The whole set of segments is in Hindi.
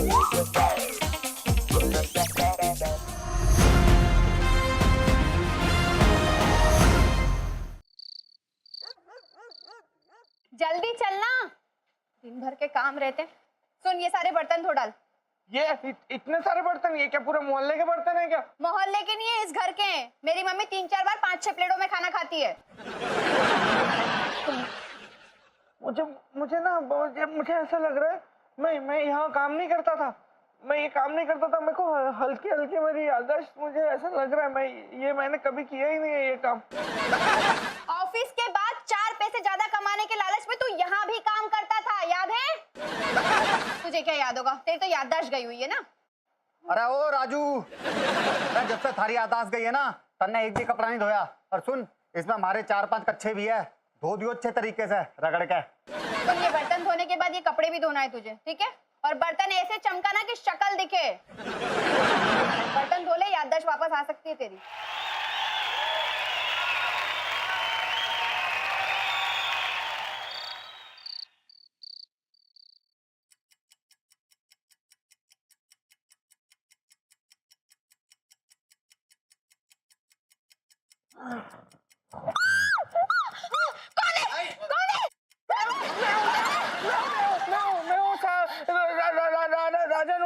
जल्दी चलना, दिन भर के काम रहते। सुन, ये सारे बर्तन धो डाल। ये इतने सारे बर्तन? ये क्या पूरे मोहल्ले के बर्तन है क्या? मोहल्ले के नहीं है, इस घर के हैं। मेरी मम्मी 3-4 बार 5-6 प्लेटों में खाना खाती है। मुझे ऐसा लग रहा है मैं यहाँ काम नहीं करता था। मैं ये काम नहीं करता था। मेरे को हल्की हल्की मेरी याददाश्त, मुझे ऐसा लग रहा है मैंने कभी किया ही नहीं है ये काम। ऑफिस के बाद 4 पैसे ज्यादा कमाने के लालच में तू यहाँ भी काम करता था, याद है? तुझे क्या याद होगा, तेरी तो याददाश्त गई हुई है ना। अरे ओ राजू, जब से थारी याददाश्त गई है ना, तन्ने एक भी कपड़ा नहीं धोया। और सुन, इसमें हमारे 4-5 कच्छे भी है, धो दियो अच्छे तरीके से रगड़ के। तो ये बर्तन धोने के बाद ये कपड़े भी धोना है तुझे, ठीक है? और बर्तन ऐसे चमका ना कि शक्ल दिखे। बर्तन धो ले, याददाश्त वापस आ सकती है तेरी।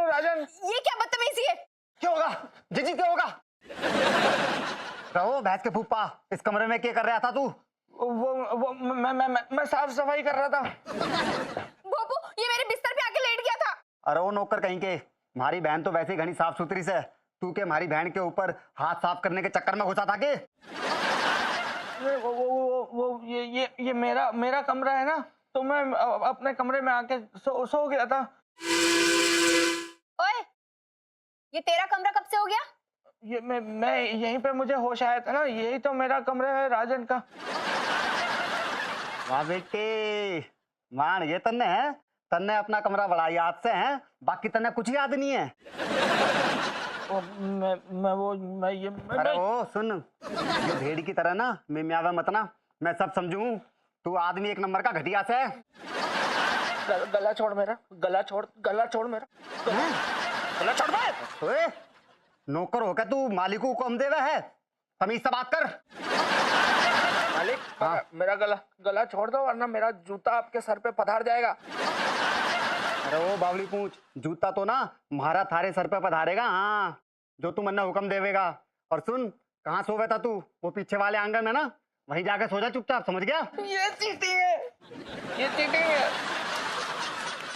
राजन, ये क्या बदतमीजी है? क्या होगा जीजी, क्या होगा? रहो भैंस के फूफा, इस कमरे में क्या कर रहा था तू? वो मैं साफ सफाई कर रहा था। बापू, ये मेरे बिस्तर पे आके लेट गया था। अरे वो नौकर कहीं के, हमारी बहन तो वैसे ही घनी साफ सुथरी से, तू के हमारी बहन के ऊपर हाथ साफ करने के चक्कर में घुसा था के? ये मेरा कमरा है ना, तो मैं अपने कमरे में आके सो गया था। ओए, ये तेरा कमरा कब से हो गया? ये मैं यहीं पे मुझे होश आया था ना, यही तो मेरा कमरा है राजन का। वाह बेटे, मान ये तन्ने है, तन्ने अपना कमरा बड़ा याद से है, बाकी तन्ने कुछ याद नहीं है। अरे ओ सुन, ये भेड़ी की तरह ना मिमियावे मत ना, मैं सब समझूं। तू आदमी एक नंबर का घटिया से। गला छोड़ मेरा, गला छोड़ मेरा, गला छोड़ दे। ओए, नौकर होकर तू मालिक को हुक्म देवे है, तमीज से बात कर। मालिक, हाँ? मेरा गला छोड़ दो वरना मेरा जूता आपके सर पे पधार जाएगा। अरे वो बावली पूछ, जूता तो ना मारा थारे सर पे पधारेगा, हाँ, जो तू मन्ना हुक्म देवेगा। और सुन, कहाँ सोवे था तू? वो पीछे वाले आंगन में ना, वहीं जाके सो जा चुपचाप, समझ गया? ये चीटिंग है,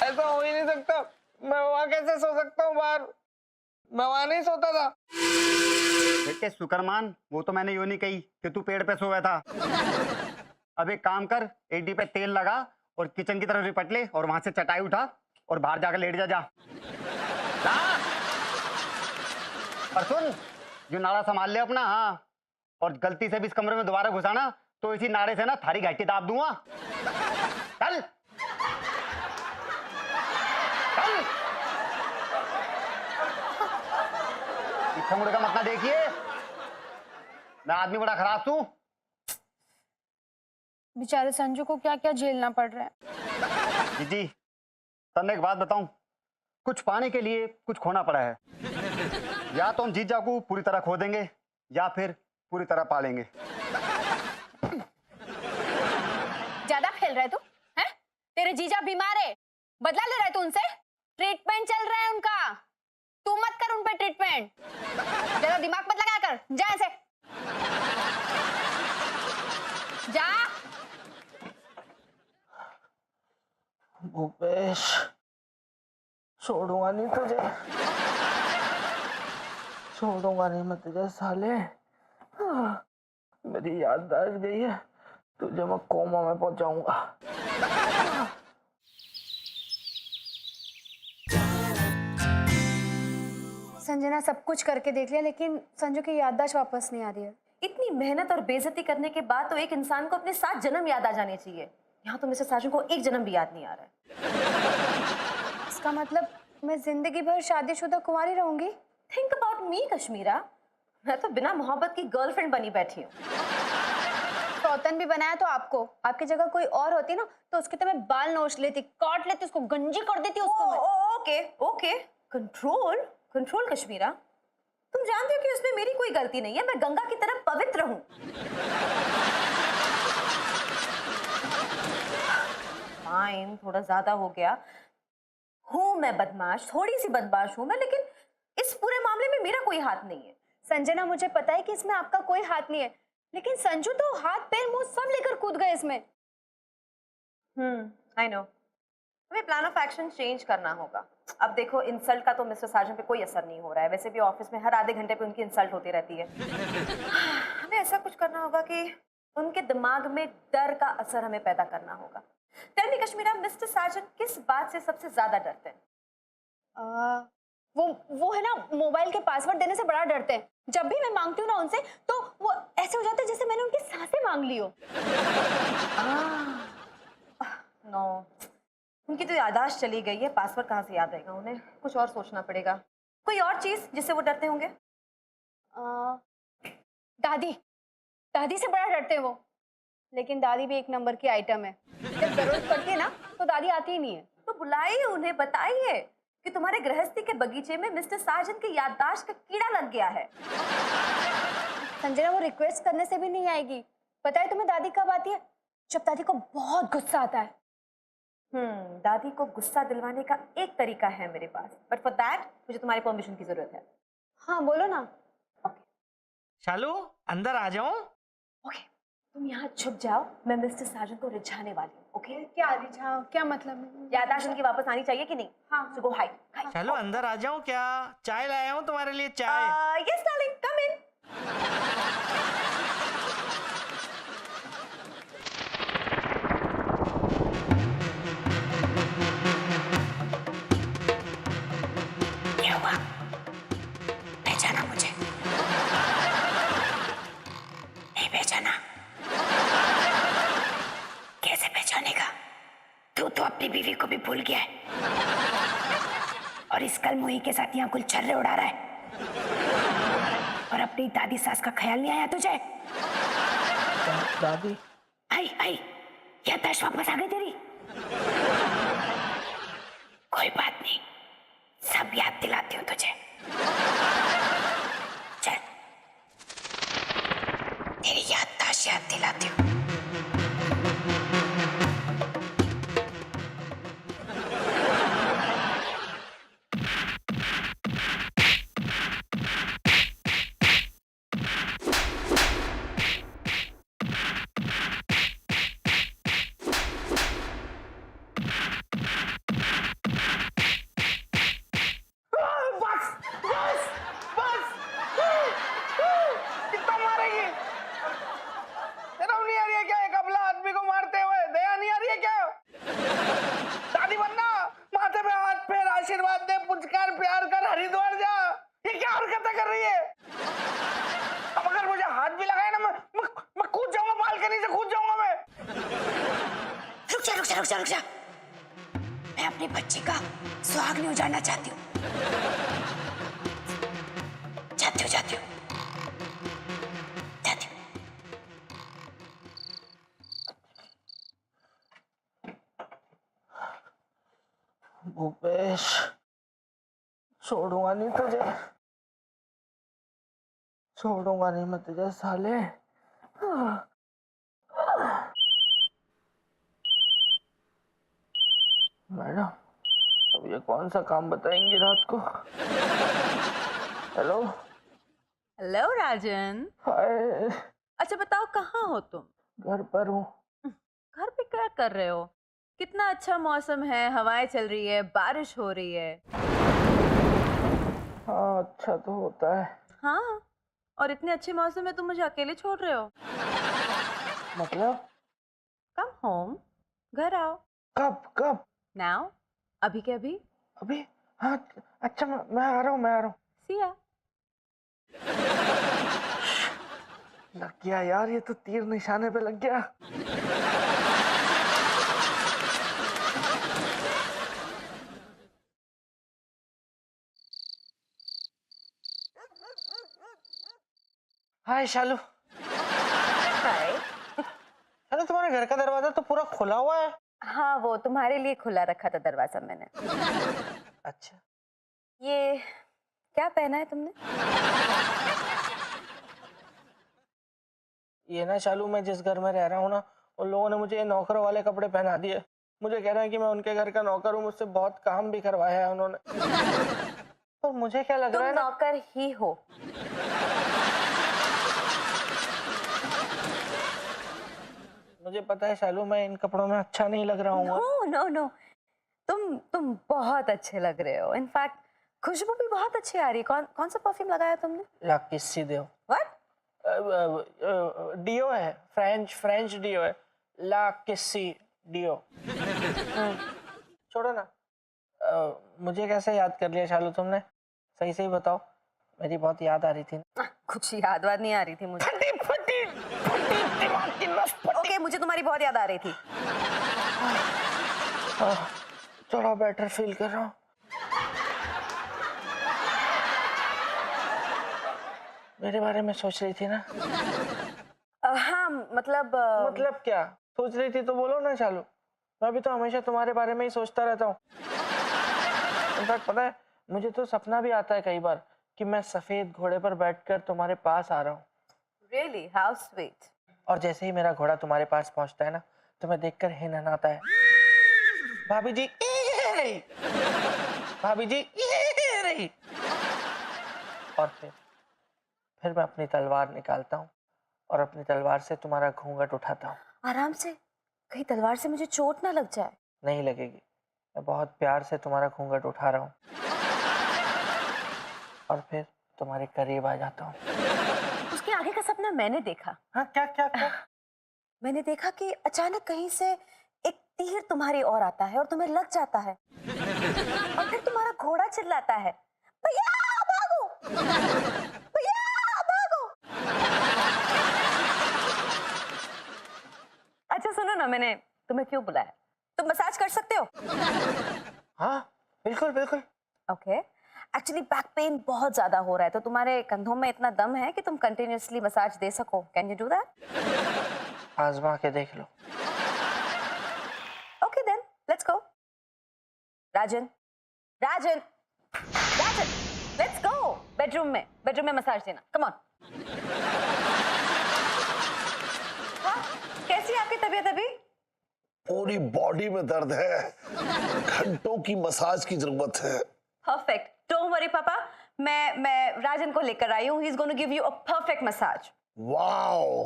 ऐसा हो ही नहीं सकता। मैं वहाँ कैसे सो सकता हूँ? बाहर मैं वहाँ नहीं सोता था। बेटे शुक्रमान, वो तो मैंने यूं नहीं कही कि तू पेड़ पे सोया था। अब एक काम कर, एडी पे तेल लगा और किचन की तरफ रिपट ले और वहां से चटाई उठा और बाहर जाकर लेट जा। और सुन, जो नाड़ा संभाल ले अपना, हाँ, और गलती से भी इस कमरे में दोबारा घुसाना तो इसी नाड़े से ना थारी घाटी दाब दूंगा। चल चल, पीछे मुड़ का मत ना देखिए, मैं आदमी बड़ा खराब तू। बेचारे संजू को क्या क्या झेलना पड़ रहा है। जी, तन्ने एक बात बताऊं, कुछ पाने के लिए कुछ खोना पड़ा है। या तो हम जीजा को पूरी तरह खो देंगे या फिर पूरी तरह पालेंगे। ज्यादा खेल रहा है तू, हैं? तेरे जीजा बीमार है, बदला ले रहा है तू उनसे? ट्रीटमेंट चल रहा है उनका, तू मत कर उन पे ट्रीटमेंट। ज्यादा दिमाग मत लगा कर, जा ऐसे जा। भूपेश, छोड़ूंगा नहीं तुझे, छोड़ूंगा नहीं मैं तुझे साले। मेरी याददाश्त गई है, तुझे मैं कोमा में पहुंचाऊंगा। संजना सब कुछ करके देख लिया, लेकिन संजू की याददाश्त वापस नहीं आ रही है। इतनी मेहनत और बेइज्जती करने के बाद तो एक इंसान को अपने 7 जन्म याद आ जाने चाहिए। यहाँ तो मिसेस साजन को एक जन्म भी याद नहीं आ रहा है। इसका मतलब मैं जिंदगी भर शादीशुदा कुंवारी रहूंगी? थिंक अबाउट मी कश्मीरा, मैं तो बिना मोहब्बत की गर्लफ्रेंड बनी बैठी हूँ। सौतन भी बनाया तो आपको, आपकी जगह कोई और होती ना तो उसके तो मैं बाल नोच लेती, काट लेती, उसको गंजी कर देती उसको मैं। Okay okay, control? Control Kashmira? तुम जानते हो कि उसमें मेरी कोई गलती नहीं है, मैं गंगा की तरह पवित्र हूं। फाइन, थोड़ा ज्यादा हो गया। हूं मैं बदमाश, थोड़ी सी बदमाश हूं मैं, लेकिन इस पूरे मामले में मेरा कोई हाथ नहीं है। संजना, मुझे पता है कि इसमें आपका कोई हाथ नहीं है, लेकिन संजू तो हाथ पैर मुंह सब लेकर कूद गए इसमें। I know. हमें प्लान ऑफ एक्शन चेंज करना होगा। अब देखो, इंसल्ट का तो मिस्टर साजन पे कोई असर नहीं हो रहा है, वैसे भी ऑफिस में हर आधे घंटे पे उनकी इंसल्ट होती रहती है। हमें ऐसा कुछ करना होगा कि उनके दिमाग में डर का असर हमें पैदा करना होगा। टेल मी कश्मीरा, मिस्टर साजन किस बात से सबसे ज्यादा डरते हैं? वो है ना, मोबाइल के पासवर्ड देने से बड़ा डरते हैं। जब भी मैं मांगती हूँ ना उनसे, तो वो ऐसे हो जाता है जैसे मैंने उनकी सांसें मांग ली हो। नो, उनकी तो याददाश्त चली गई है, पासवर्ड कहाँ से याद रहेगा उन्हें? कुछ और सोचना पड़ेगा। कोई और चीज जिससे वो डरते होंगे? दादी, दादी से बड़ा डरते हैं वो। लेकिन दादी भी एक नंबर की आइटम है, जब जरूरत पड़ती है ना तो दादी आती ही नहीं है। तो बुलाइए उन्हें, बताइए कि तुम्हारे गृहस्थी के बगीचे में मिस्टर साजन की याददाश्त का कीड़ा लग गया है। संजना, वो रिक्वेस्ट करने से भी नहीं आएगी। पता है तुम्हें दादी कब आती है? जब दादी को बहुत गुस्सा आता है। दादी को गुस्सा दिलवाने का एक तरीका है मेरे पास, बट फॉर दैट मुझे तुम्हारी परमिशन की जरूरत है। हाँ बोलो ना। शालू, अंदर आ जाऊं? ओके, तुम यहाँ छुप जाओ, मैं मिस्टर साजन को रिझाने वाली हूँ। ओके? क्या रिझाओ? क्या मतलब? याददाश्त उनकी वापस आनी चाहिए कि नहीं? हाँ। सो गो हाइड। शालू, अंदर आ जाऊं क्या? चाय लाया हूं तुम्हारे लिए, चाय। यस डार्लिंग, कम इन। क्या हुआ? पहचाना मुझे? नहीं पहचाना? कैसे पहचानेगा? तू तो अपनी बीवी को भी भूल गया है और इस कल मुही के साथ यहाँ गुलछर्रे उड़ा रहा है। और अपनी दादी सास का ख्याल नहीं आया तुझे? दादी? आई याददाश्त वापस आ गई तेरी? कोई बात नहीं, सब याद दिलाती हूँ तुझे। चल, तेरी याददाश्त याद दिलाती हूँ। कितना मारेगी? शर्म नहीं आ रही है क्या एक अबला आदमी को मारते हुए? दया नहीं आ रही है क्या? दादी बनना, माथे पे हाथ फेर, आशीर्वाद दे, पुचकार, प्यार कर, हरिद्वार जा। ये क्या हरकतें कर रही है? अब अगर मुझे हाथ भी लगाए ना, मैं कूद जाऊंगा, बालकनी से कूद जाऊंगा मैं। रुक जा। मैं अपनी बच्ची का सुहाग नहीं उजाड़ना चाहती हूँ। जाती हूँ। भूपेश, छोड़ूंगा नहीं मैं तुझे साले। मैडम, अब ये कौन सा काम बताएंगी रात को? हेलो। हेलो राजन। हाय। अच्छा बताओ, कहाँ हो तुम? घर पर हूँ। घर पे क्या कर रहे हो? कितना अच्छा मौसम है, हवाएं चल रही है, बारिश हो रही है। हाँ, अच्छा तो होता है। हाँ, और इतने अच्छे मौसम में तुम मुझे अकेले छोड़ रहे हो? मतलब? कम होम, घर आओ। कब? नाउ, अभी के अभी। अभी? हाँ, अच्छा मैं आ रहा हूँ। सिया। लग गया यार, ये तो तीर निशाने पे लग गया। हाय शालू। हाय। शालू, तुम्हारे घर का दरवाजा तो पूरा खुला हुआ है। हाँ, वो तुम्हारे लिए खुला रखा था दरवाजा मैंने। अच्छा, ये क्या पहना है तुमने? ये ना शालू, मैं जिस घर में रह रहा हूँ ना, उन लोगों ने मुझे ये नौकरों वाले कपड़े पहना दिए। मुझे कह रहे हैं कि मैं उनके घर का नौकर हूँ, मुझसे बहुत काम भी करवाया है उन्होंने। पर मुझे क्या लग तुम रहा है ना, नौकर ही हो। मुझे पता है शालू, मैं इन कपड़ों में अच्छा नहीं लग रहा हूँ। नो नो नो, तुम बहुत अच्छे लग रहे हो। इनफैक्ट खुशबू भी बहुत अच्छी आ रही है। कौन कौन सा परफ्यूम लगाया तुमने? ला किसी दो, व्हाट? डियो है, फ्रेंच डियो है, ला किसी डियो। छोड़ो ना। मुझे कैसे याद कर लिया शालू तुमने? सही सही बताओ, मेरी बहुत याद आ रही थी। कुछ याद वाद नहीं आ रही थी मुझे। फटी दिमाग की नस फटी। ओके, मुझे तुम्हारी बहुत याद आ रही थी। थोड़ा बेटर फील कर रहा हूँ। मेरे बारे में सोच रही थी ना? हाँ, मतलब मतलब क्या सोच रही थी तो बोलो ना शालू। मैं भी तो हमेशा तुम्हारे बारे में ही सोचता रहता हूँ। इनफैक्ट पता है, मुझे तो सपना भी आता है कई बार कि मैं सफेद घोड़े पर बैठकर तुम्हारे पास आ रहा हूँ। Really, how sweet. और जैसे ही मेरा घोड़ा तुम्हारे पास पहुंचता है ना, तो मैं देखकर हिनहनाता है, भाभी जी ये रही, भाभी जी ये रही। और फिर मैं अपनी तलवार निकालता हूँ और अपनी तलवार से तुम्हारा घूंघट उठाता हूँ। आराम से, कहीं तलवार से मुझे चोट ना लग जाए। नहीं लगेगी, मैं बहुत प्यार से तुम्हारा घूंघट उठा रहा हूँ और फिर तुम्हारे करीब आ जाता हूँ। उसके आगे का सपना मैंने देखा। हाँ, क्या क्या क्या? मैंने देखा कि अचानक कहीं से एक तीर तुम्हारी ओर आता है और तुम्हें लग जाता है। और फिर तुम्हारा घोड़ा चिल्लाता है, भैया भागो, भैया भागो। अच्छा सुनो ना, मैंने तुम्हें क्यों बुलाया? तुम मसाज कर सकते हो? हाँ बिल्कुल बिल्कुल। ओके, एक्चुअली बैक पेन बहुत ज्यादा हो रहा है, तो तुम्हारे कंधों में इतना दम है कि तुम कंटिन्यूअसली मसाज दे सको। Can you do that? आजमा के देख लो। Okay then, let's go. Rajan, Rajan, Rajan, let's go. Bedroom में मसाज देना। Come on. हाँ, कैसी है आपकी तबीयत अभी? पूरी बॉडी में दर्द है, घंटों की मसाज की जरूरत है। परफेक्ट, डोंट वरी पापा, मैं राजन को लेकर आई हूँ। He is going to give you a perfect massage. Wow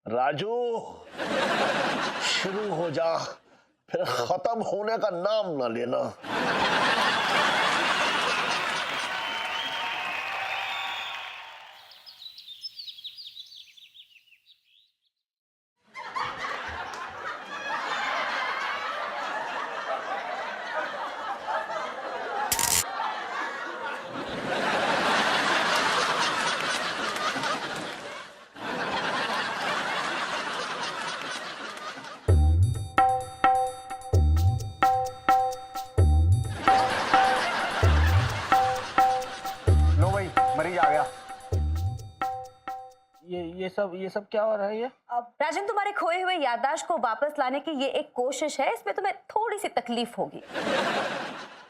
Raju, शुरू हो जा, फिर खत्म होने का नाम ना लेना। लो भाई, मरीज आ गया। ये सब क्या हो रहा है? ये राजन, तुम्हारे खोए हुए याददाश्त को वापस लाने की ये एक कोशिश है। इसमें तुम्हें थोड़ी सी तकलीफ होगी।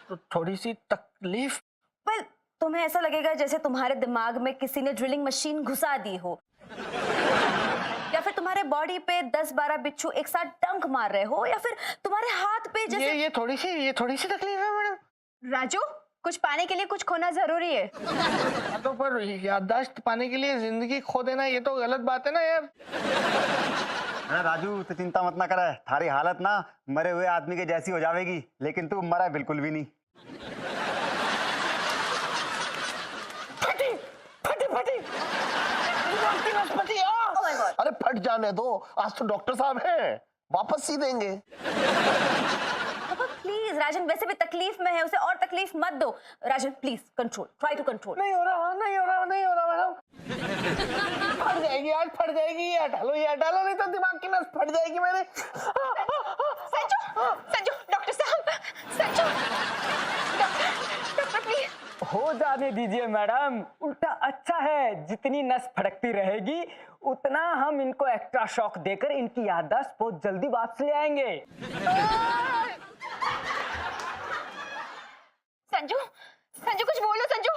तो थोड़ी सी तकलीफ? वेल, तुम्हें ऐसा लगेगा जैसे तुम्हारे दिमाग में किसी ने ड्रिलिंग मशीन घुसा दी हो, या फिर तुम्हारे बॉडी पे 10-12 बिच्छू एक साथ डंक मार रहे हो, या फिर तुम्हारे हाथ पे जैसे ये थोड़ी सी तकलीफ है मैडम। राजू, कुछ पाने के लिए कुछ खोना जरूरी है। तो पर याददाश्त पाने के लिए जिंदगी खो देना, ये तो गलत बात है ना यार। हाँ राजू, तो चिंता मत ना करे, थारी हालत ना मरे हुए आदमी के जैसी हो जाएगी, लेकिन तू मरा बिल्कुल भी नहीं। फटी अरे फट जाने दो, आज तो डॉक्टर साहब हैं, वापस सी देंगे। प्लीज राजन, वैसे भी तकलीफ में है, उसे और तकलीफ मत दो। Rajan please control, try to control. नहीं हो रहा मैडम। फट जाएगी आज, फट जाएगी। ये हटा लो नहीं तो दिमाग की नस फट जाएगी मेरे। संजू, डॉक्टर साहब, संजू, डॉक्टर प्लीज। हो जाने दीजिए मैडम, उल्टा अच्छा है। जितनी नस फड़कती रहेगी उतना हम इनको एक्स्ट्रा शॉक देकर इनकी याददाश्त बहुत जल्दी वापस ले आएंगे। संजू, संजू कुछ बोलो संजू।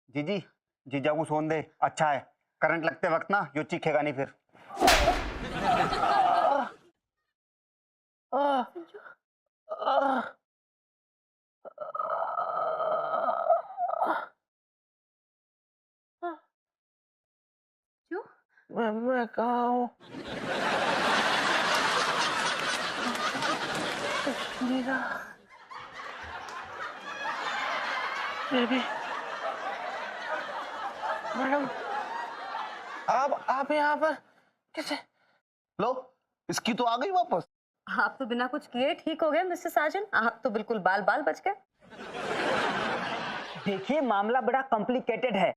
जीजी जीजा को सोन दे, अच्छा है। करंट लगते वक्त ना यो चीखेगा नहीं फिर। मैं कहाँ हूँ? जीजा बेबी मैडम, आप यहाँ पर कैसे? लो, इसकी तो आ गई वापस। आप तो बिना कुछ किए ठीक हो गए मिस्टर साजन, आप तो बिल्कुल बाल बाल बच गए। देखिए मामला बड़ा कॉम्प्लिकेटेड है।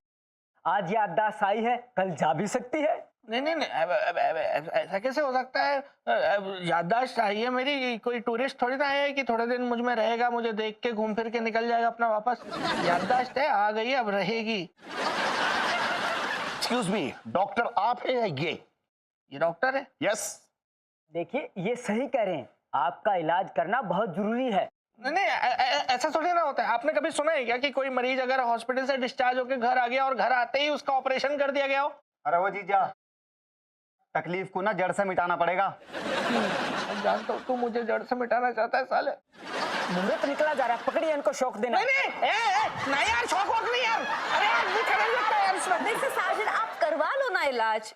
आज याददाश्त आई है, कल जा भी सकती है। नहीं नहीं नहीं, अब ऐसा कैसे हो सकता है? याददाश्त चाहिए मेरी, कोई टूरिस्ट थोड़ी ना है कि थोड़े दिन मुझ में रहेगा, मुझे देख के घूम फिर के निकल जाएगा अपना वापस। याददाश्त है, आ गई, अब रहेगी। एक्सक्यूज मी, डॉक्टर आप है या ये डॉक्टर है? यस। देखिए ये सही कह रहे हैं, आपका इलाज करना बहुत जरूरी है। नहीं नहीं, ऐसा थोड़ी ना होता है। आपने कभी सुना है क्या कि कोई मरीज अगर हॉस्पिटल से डिस्चार्ज होकर घर आ गया और घर आते ही उसका ऑपरेशन कर दिया गया हो? अरे वो जीजा, तकलीफ को ना जड़ से मिटाना पड़ेगा। अब जानता हूँ तू मुझे जड़ से मिटाना चाहता है साले। मुहूर्त निकला जा रहा है, पकड़िए इनको शौक देना। नहीं नहीं, नहीं यार, शौक वौक नहीं यार। अरे आदमी खड़ा ही लगता है यार इसमें। मिस्टर साजन आप करवा लो ना इलाज।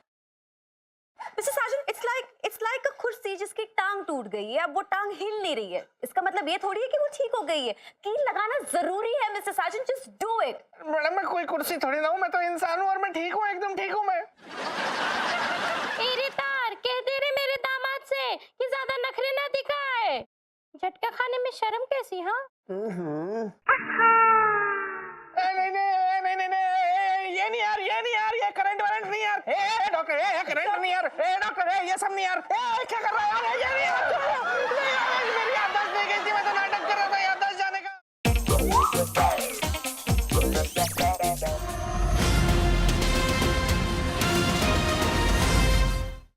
Mister Sajan, it's like a कुर्सी जिसकी टांग टूट गई है, अब वो टांग हिल नहीं रही है। इसका मतलब ये थोड़ी है कि वो ठीक हो गई है। कील लगाना जरूरी है mister Sajan, just do it. Madam मैं कोई कुर्सी थोड़ी ना हूँ, मैं तो इंसान हूँ और मैं ठीक हूँ, एकदम ठीक हूँ मैं। तेरे तार कह दे रहे मेरे दामाद से कि ज्यादा नखरे ना दिखाए। झटका खाने में शर्म कैसी? हाँ नहीं नहीं नहीं नहीं नहीं, ये नहीं यार, ये नहीं यार, ये करंट वरंट नहीं यार। डॉक्टर, करंट नहीं यार। डॉक्टर, ये सब नहीं यार। क्या कर रहा